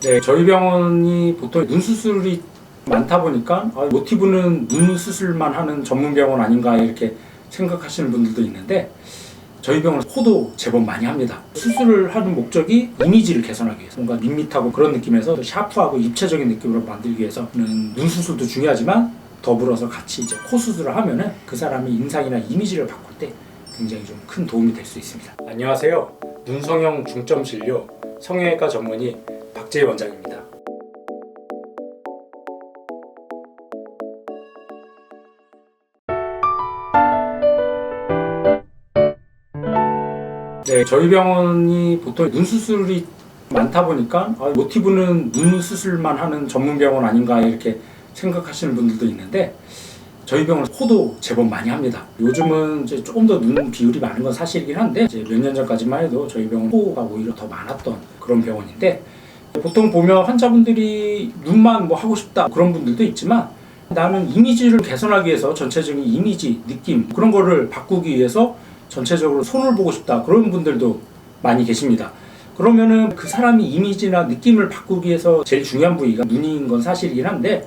네, 저희 병원이 보통 눈 수술이 많다 보니까 모티브는 눈 수술만 하는 전문 병원 아닌가 이렇게 생각하시는 분들도 있는데, 저희 병원은 코도 제법 많이 합니다. 수술을 하는 목적이 이미지를 개선하기 위해서, 뭔가 밋밋하고 그런 느낌에서 샤프하고 입체적인 느낌으로 만들기 위해서는 눈 수술도 중요하지만 더불어서 같이 이제 코 수술을 하면은 그 사람의 인상이나 이미지를 바꿀 때 굉장히 좀 큰 도움이 될 수 있습니다. 안녕하세요. 눈성형 중점 진료 성형외과 전문의 박재희 원장입니다. 네, 저희 병원이 보통 눈 수술이 많다 보니까 모티브는 눈 수술만 하는 전문 병원 아닌가 이렇게 생각하시는 분들도 있는데, 저희 병원은 코도 제법 많이 합니다. 요즘은 이제 조금 더 눈 비율이 많은 건 사실이긴 한데, 이제 몇 년 전까지만 해도 저희 병원 코가 오히려 더 많았던 그런 병원인데, 보통 보면 환자분들이 눈만 뭐 하고 싶다 그런 분들도 있지만, 나는 이미지를 개선하기 위해서 전체적인 이미지, 느낌 그런 거를 바꾸기 위해서 전체적으로 손을 보고 싶다 그런 분들도 많이 계십니다. 그러면은 그 사람이 이미지나 느낌을 바꾸기 위해서 제일 중요한 부위가 눈인 건 사실이긴 한데,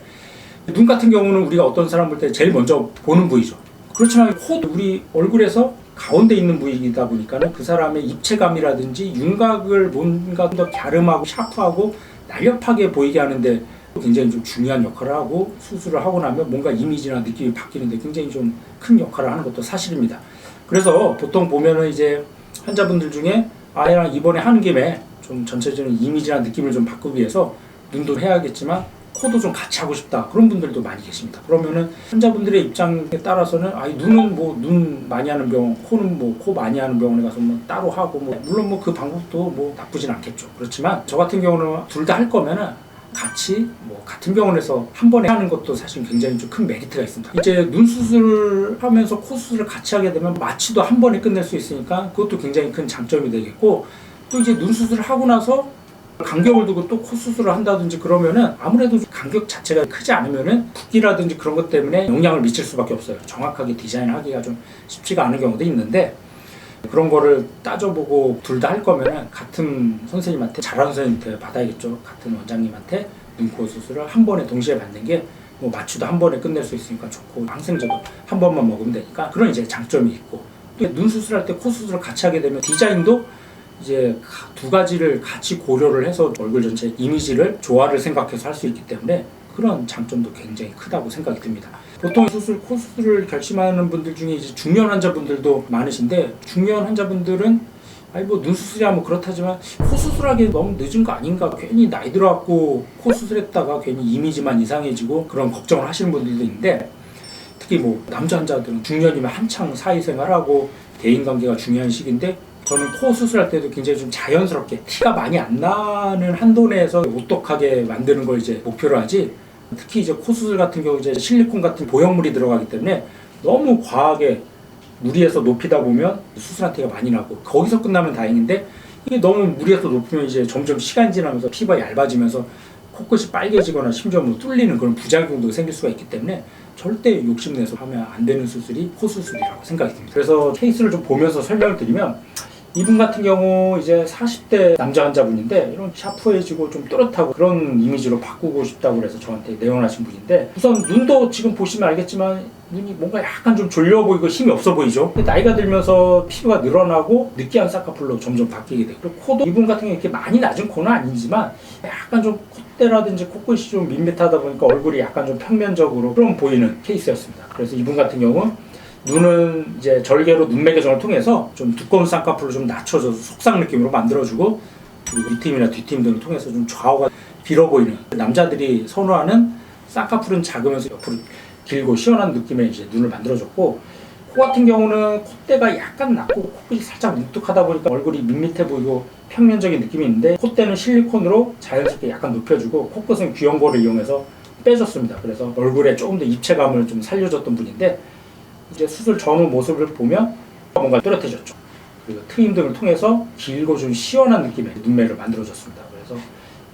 눈 같은 경우는 우리가 어떤 사람 볼 때 제일 먼저 보는 부위죠. 그렇지만 코도 우리 얼굴에서 가운데 있는 부위이다 보니까는 그 사람의 입체감이라든지 윤곽을 뭔가 더 갸름하고 샤프하고 날렵하게 보이게 하는데 굉장히 좀 중요한 역할을 하고, 수술을 하고 나면 뭔가 이미지나 느낌이 바뀌는데 굉장히 좀 큰 역할을 하는 것도 사실입니다. 그래서 보통 보면은 이제 환자분들 중에 아이랑 이번에 하는 김에 좀 전체적인 이미지나 느낌을 좀 바꾸기 위해서 눈도 해야겠지만 코도 좀 같이 하고 싶다 그런 분들도 많이 계십니다. 그러면은 환자분들의 입장에 따라서는 눈은 뭐 눈 많이 하는 병원, 코는 뭐 코 많이 하는 병원에 가서 뭐 따로 하고, 뭐 물론 뭐 그 방법도 뭐 나쁘진 않겠죠. 그렇지만 저 같은 경우는 둘 다 할 거면은 같이 뭐 같은 병원에서 한 번에 하는 것도 사실 굉장히 좀 큰 메리트가 있습니다. 이제 눈 수술을 하면서 코 수술을 같이 하게 되면 마취도 한 번에 끝낼 수 있으니까 그것도 굉장히 큰 장점이 되겠고, 또 이제 눈 수술을 하고 나서 간격을 두고 또 코 수술을 한다든지 그러면은 아무래도 간격 자체가 크지 않으면은 붓기라든지 그런 것 때문에 영향을 미칠 수밖에 없어요. 정확하게 디자인하기가 좀 쉽지가 않은 경우도 있는데, 그런 거를 따져보고 둘 다 할 거면은 같은 선생님한테, 잘하는 선생님한테 받아야겠죠. 같은 원장님한테 눈, 코 수술을 한 번에 동시에 받는 게 뭐 마취도 한 번에 끝낼 수 있으니까 좋고, 항생제도 한 번만 먹으면 되니까 그런 이제 장점이 있고, 또 눈 수술할 때 코 수술을 같이 하게 되면 디자인도 이제 두 가지를 같이 고려를 해서 얼굴 전체 이미지를 조화를 생각해서 할 수 있기 때문에 그런 장점도 굉장히 크다고 생각이 듭니다. 보통 코 수술을 결심하는 분들 중에 이제 중년 환자분들도 많으신데, 중년 환자분들은 뭐 눈 수술이야 뭐 그렇다지만 코 수술하기 너무 늦은 거 아닌가, 괜히 나이 들어갖고 코 수술했다가 괜히 이미지만 이상해지고 그런 걱정을 하시는 분들도 있는데, 특히 뭐 남자 환자들은 중년이면 한창 사회생활하고 대인관계가 중요한 시기인데, 저는 코 수술할 때도 굉장히 좀 자연스럽게 티가 많이 안 나는 한도 내에서 오똑하게 만드는 걸 이제 목표로 하지, 특히 이제 코 수술 같은 경우 이제 실리콘 같은 보형물이 들어가기 때문에 너무 과하게 무리해서 높이다 보면 수술한 티가 많이 나고 거기서 끝나면 다행인데, 이게 너무 무리해서 높이면 이제 점점 시간이 지나면서 피부가 얇아지면서 코끝이 빨개지거나 심지어 뭐 뚫리는 그런 부작용도 생길 수가 있기 때문에 절대 욕심내서 하면 안 되는 수술이 코 수술이라고 생각이 듭니다. 그래서 케이스를 좀 보면서 설명을 드리면, 이분 같은 경우 이제 40대 남자 환자분인데, 이런 샤프해지고 좀 또렷하고 그런 이미지로 바꾸고 싶다고 해서 저한테 내원하신 분인데, 우선 눈도 지금 보시면 알겠지만 눈이 뭔가 약간 좀 졸려 보이고 힘이 없어 보이죠. 나이가 들면서 피부가 늘어나고 느끼한 쌍꺼풀로 점점 바뀌게 돼요. 그리고 코도 이분 같은 경우 이렇게 많이 낮은 코는 아니지만 약간 좀 콧대라든지 코끝이 좀 밋밋하다 보니까 얼굴이 약간 좀 평면적으로 그런 보이는 케이스였습니다. 그래서 이분 같은 경우는 눈은 이제 절개로 눈매 교정을 통해서 좀 두꺼운 쌍꺼풀을 좀 낮춰줘서 속상 느낌으로 만들어주고, 그리고 밑팀이나 뒤팀 등을 통해서 좀 좌우가 길어 보이는, 남자들이 선호하는 쌍꺼풀은 작으면서 옆으로 길고 시원한 느낌의 이제 눈을 만들어줬고, 코 같은 경우는 콧대가 약간 낮고 코끝이 살짝 뭉툭하다 보니까 얼굴이 밋밋해 보이고 평면적인 느낌이 있는데, 콧대는 실리콘으로 자연스럽게 약간 높여주고 코끝은 귀염고를 이용해서 빼줬습니다. 그래서 얼굴에 조금 더 입체감을 좀 살려줬던 분인데, 이제 수술 전후 모습을 보면 뭔가 또렷해졌죠. 그리고 트임 등을 통해서 길고 좀 시원한 느낌의 눈매를 만들어줬습니다. 그래서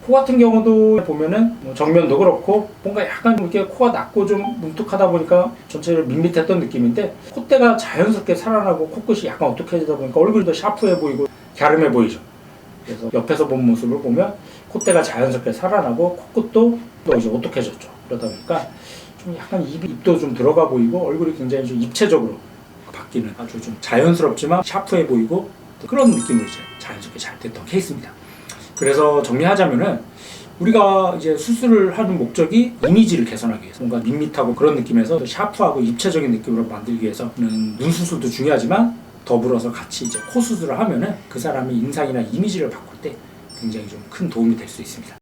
코 같은 경우도 보면은 정면도 그렇고 뭔가 약간 이렇게 코가 낮고 좀 뭉툭하다 보니까 전체를 밋밋했던 느낌인데, 콧대가 자연스럽게 살아나고 코끝이 약간 어둑해지다 보니까 얼굴이 더 샤프해 보이고 갸름해 보이죠. 그래서 옆에서 본 모습을 보면 콧대가 자연스럽게 살아나고 코끝도 또 이제 오똑해졌죠. 그러다 보니까 좀 약간 입도 좀 들어가 보이고 얼굴이 굉장히 좀 입체적으로 바뀌는 아주 좀 자연스럽지만 샤프해 보이고 그런 느낌으로 이제 자연스럽게 잘 됐던 케이스입니다. 그래서 정리하자면은 우리가 이제 수술을 하는 목적이 이미지를 개선하기 위해서 뭔가 밋밋하고 그런 느낌에서 샤프하고 입체적인 느낌으로 만들기 위해서는 눈 수술도 중요하지만 더불어서 같이 이제 코 수술을 하면은 그 사람의 인상이나 이미지를 바꿀 때 굉장히 좀 큰 도움이 될 수 있습니다.